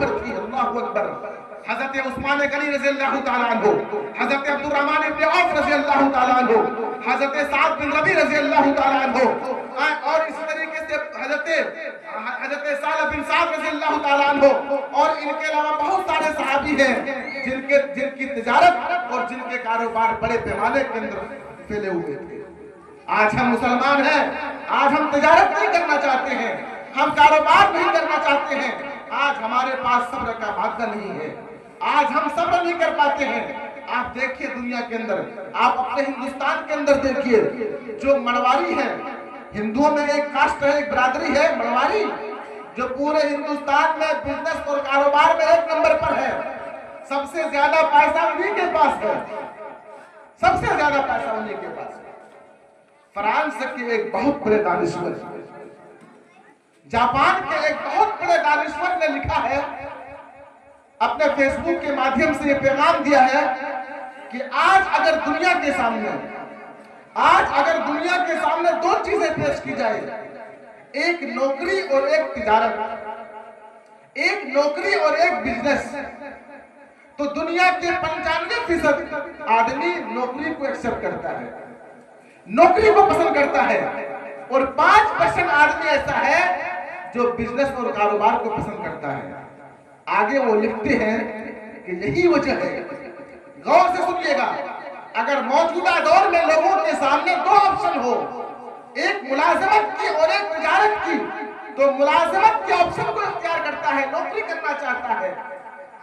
भर थी। अल्लाहु अकबर। हजरत उस्मान गनी रज़ी अल्लाह ताला अन्हु, हजरत अब्दुर्रहमान इब्न औफ रज़ी अल्लाह ताला अन्हु, हजरत साद बिन रबी रज़ी अल्लाह ताला अन्हु, और इस तरीके से हजरत साल बिन साद रज़ी अल्लाह ताला अन्हु, और इनके अलावा बहुत सारे सहाबी हैं जिनकी तिजारत और जिनके कारोबार बड़े पैमाने के अंदर फैले हुए थे। आज हम मुसलमान हैं, आज हम तिजारत नहीं करना चाहते हैं, हम कारोबार नहीं करना चाहते हैं, आज हमारे पास सब्र का मादा नहीं है, आज हम सब्र नहीं कर पाते हैं। आप देखिए दुनिया के अंदर, आप अपने हिंदुस्तान के अंदर देखिए, जो मड़वारी है, हिंदुओं में एक कास्ट है, एक बरादरी है मड़वारी, जो पूरे हिंदुस्तान में बिजनेस और कारोबार में एक नंबर पर है। सबसे ज्यादा पैसा उन्हीं के पास है, सबसे ज्यादा पैसा उन्हीं के पास है। फ्रांस के एक बहुत बड़े दानिश्वर, जापान के एक बहुत बड़े दानिश्वर ने लिखा है, अपने फेसबुक के माध्यम से ये पैगाम दिया है कि आज अगर दुनिया के सामने दो चीजें पेश की जाए, एक नौकरी और एक तिजारत, एक नौकरी और एक बिजनेस, तो दुनिया के 95% आदमी नौकरी को एक्सेप्ट करता है, नौकरी को पसंद करता है, और 5% आदमी ऐसा है जो बिजनेस और कारोबार को पसंद करता है। आगे वो लिखते हैं कि यही वजह है, गौर से सुनिएगा, अगर मौजूदा दौर में लोगों के सामने दो ऑप्शन हो, एक मुलाजमत की और एक तिजारत की, तो मुलाजमत के ऑप्शन को इख्तियार करता है, नौकरी करना चाहता है,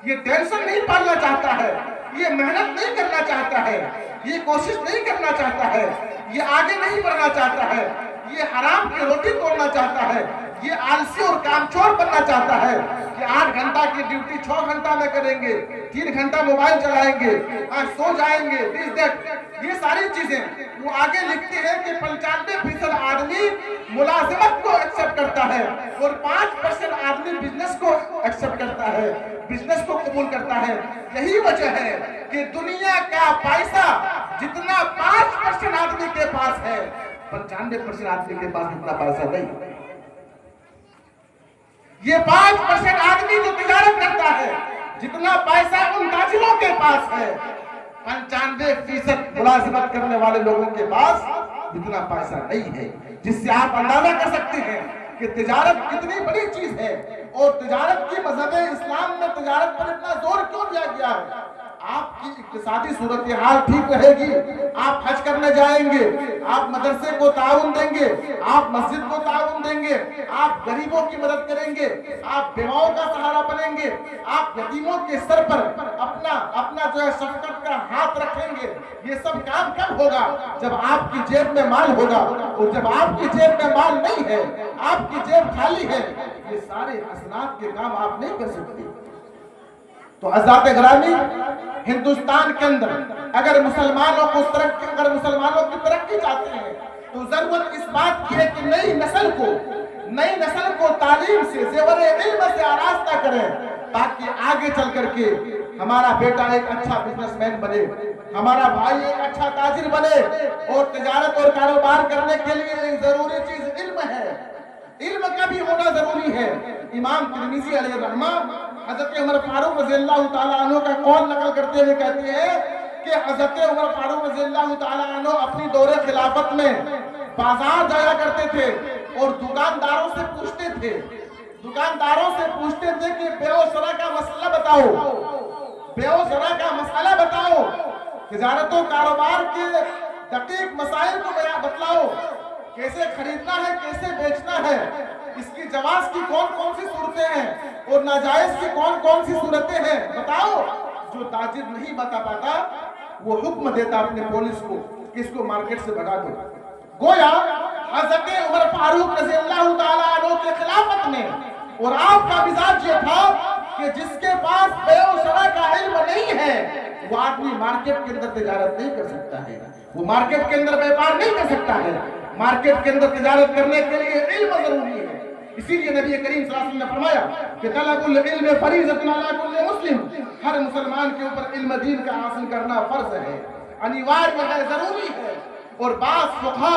ये टेंशन नहीं पालना चाहता है, ये मेहनत नहीं करना चाहता है, ये कोशिश नहीं करना चाहता है, ये आगे नहीं बढ़ना चाहता है, ये हराम की रोटी तोड़ना चाहता है, ये आलसी और कामचोर बनना चाहता है कि 8 घंटा की ड्यूटी 6 घंटा में करेंगे, 3 घंटा मोबाइल चलाएंगे, सो जाएंगे, ये सारी चीजें। वो आगे लिखते हैं कि 95% आदमी मुलाजिमत को एक्सेप्ट करता है और 5% आदमी बिजनेस को एक्सेप्ट करता है, बिजनेस को कबूल करता है। यही वजह है कि दुनिया का पैसा जितना 5% आदमी के पास है, 95% आदमी के पास इतना पैसा नहीं। ये 5% आदमी जो तिजारत करता है, जितना पैसा उन ताजिरों के पास है, 95% मुलाजिमत करने वाले लोगों के पास इतना पैसा नहीं है। जिससे आप अंदाजा कर सकते हैं कि तिजारत कितनी बड़ी चीज है, और तिजारत की मजहब इस्लाम में तिजारत पर इतना जोर क्यों दिया गया है। आपकी इक्तिसादी सूरत हाल ठीक रहेगी, आप हज करने जाएंगे, आप मदरसे को ताउन देंगे, आप मस्जिद को ताउन देंगे, आप गरीबों की मदद करेंगे, आप बेवाओं का सहारा बनेंगे, आप यतीमों के सर पर अपना जो है शफकत का हाथ रखेंगे। ये सब काम कब होगा? जब आपकी जेब में माल होगा, और जब आपकी जेब में माल नहीं है, आपकी जेब खाली है, ये सारे हसनात के काम आप नहीं कर सकते। तो हज़रात गिरामी, हिंदुस्तान के अंदर अगर मुसलमानों की तरक्की चाहते हैं, तो जरूरत इस बात की है कि नई नस्ल को तालीम से, ज़ेवर इल्म से आरास्ता करें, ताकि आगे चल करके हमारा बेटा एक अच्छा बिजनेसमैन बने, हमारा भाई एक अच्छा ताजिर बने। और तिजारत और कारोबार करने के लिए एक जरूरी चीज इल्म है, इल्म का भी होना जरूरी है। इमाम तिर्मिज़ी अलैहि रहमा हज़रत उमर फारूक रज़ियल्लाहु ताला अन्हु का कौल नकल करते हुए कहते हैं कि हज़रत उमर फारूक रज़ियल्लाहु ताला अन्हु अपनी दौरे खिलाफत में बाजार जाया करते थे और दुकानदारों से पूछते थे कि बेओ-शरा का मसला बताओ, तिजारतों कारोबार के दकीक मसाइल को बतलाओ, कैसे खरीदना है, कैसे बेचना है, इसकी जवाज की कौन कौन सी सूरतें हैं और नाजायज की कौन कौन सी सूरतें हैं, बताओ। जो ताजिर नहीं बता पाता, वो हुक्म देता अपने पुलिस को कि इसको मार्केट से भगा दो। गोया हज़रत उमर फारूक रज़ियल्लाहु ताला अन्हु के खिलाफत में और आपका मिजाज ये था कि जिसके पास बेओ-शरा का इल्म नहीं है, वो आदमी मार्केट के अंदर तिजारत नहीं कर सकता है, वो मार्केट के अंदर व्यापार नहीं कर सकता है। मार्केट के अंदर तिजारत करने के लिए इल्म जरूरी है। इसीलिए नबी करीम सल्लल्लाहु अलैहि वसल्लम ने फरमाया कि तलबुल इल्म फरीज़तुन अला कुल्लि मुस्लिम, हर मुसलमान के ऊपर इल्म दीन का हासिल करना फर्ज है, अनिवार्य है, जरूरी है। और बाज़ फुक़हा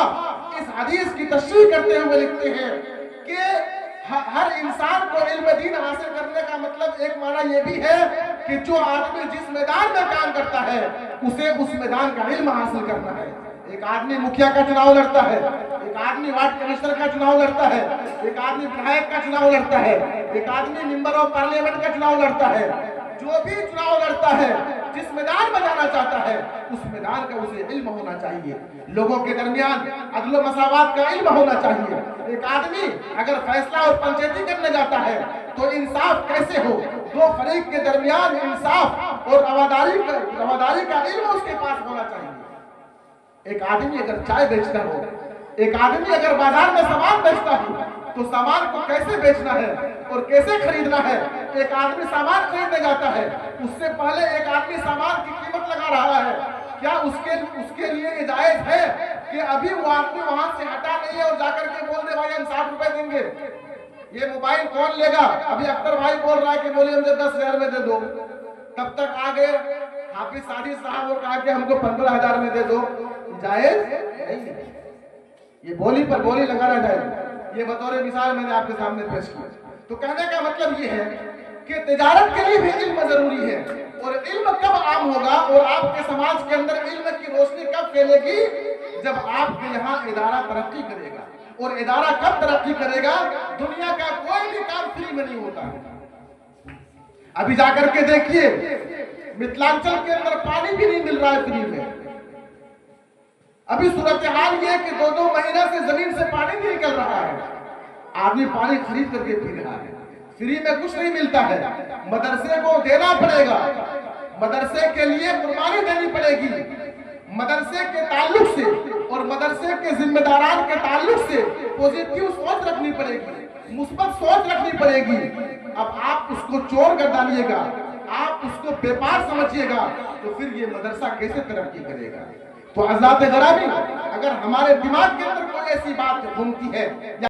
इस हदीस की तशरीह करते हुए लिखते हैं कि हर इंसान को इल्म दीन हासिल करने का मतलब एक माना ये भी है कि जो आदमी जिस मैदान में काम करता है उसे उस मैदान का इल्म हासिल करना है। एक आदमी मुखिया का चुनाव लड़ता है, एक आदमी वार्ड कमिश्नर का चुनाव लड़ता है, एक आदमी विधायक का चुनाव लड़ता है, एक आदमी मेंबर ऑफ पार्लियामेंट का चुनाव लड़ता है। जो भी चुनाव लड़ता है, जिस मैदान में जाना चाहता है, उस मैदान का उसे इल्म होना चाहिए। लोगों के दरमियान अदल मसावत का इल्म होना चाहिए। एक आदमी अगर फैसला और पंचायती करने जाता है तो इंसाफ कैसे हो, दो फरीक के दरमियान इंसाफ और रवादारी का इल्म उसके पास होना चाहिए। एक आदमी अगर चाय बेचता हो, एक आदमी अगर बाजार में सामान बेचता हो, तो सामान को कैसे बेचना है और कैसे खरीदना है। एक आदमी सामान खरीदने जाता है, उससे पहले एक आदमी सामान की कीमत लगा रहा है। क्या उसके लिए ये जायज है कि अभी वो आदमी वहां से हटा नहीं है और जाकर के बोल दे भाई हम 60 रुपए देंगे, ये मोबाइल कौन लेगा। अभी अख्तर भाई बोल रहा है कि बोलिए मुझे 10,000 में दे दो, तब तक आ गए हाफिज साजिद साहब और कहा कि हमको 15,000 में दे दो। जायज नहीं है, ये बोली पर बोली लगाना जाए। ये बतौर मिसाल मैंने आपके सामने पेश किया। तो कहने का मतलब ये है कि तिजारत के लिए भी इल्म जरूरी है। और इल्म कब आम होगा और आपके समाज के अंदर इल्म की रोशनी कब फैलेगी, जब आपके यहाँ इदारा तरक्की करेगा। और इदारा कब तरक्की करेगा, दुनिया का कोई भी काम फ्री में नहीं होता है। अभी जाकर के देखिए मिथिलांचल के अंदर पानी भी नहीं मिल रहा है फ्री में। अभी सूरत हाल ये कि 2-2 महीना से जमीन से पानी नहीं निकल रहा है, आदमी पानी खरीद करके पी रहा है, फ्री में कुछ नहीं मिलता है। मदरसे को देना पड़ेगा, मदरसे के लिए कुर्बानी देनी पड़ेगी। मदरसे के ताल्लुक से और मदरसे के जिम्मेदारान के ताल्लुक से पॉजिटिव सोच रखनी पड़ेगी, मुस्बत सोच रखनी पड़ेगी। अब आप उसको चोर कर डालिएगा, आप उसको व्यापार समझिएगा, तो फिर ये मदरसा कैसे तरक्की करेगा। तो हज़रात गिरामी, अगर हमारे दिमाग के अंदर कोई ऐसी बात घूमती है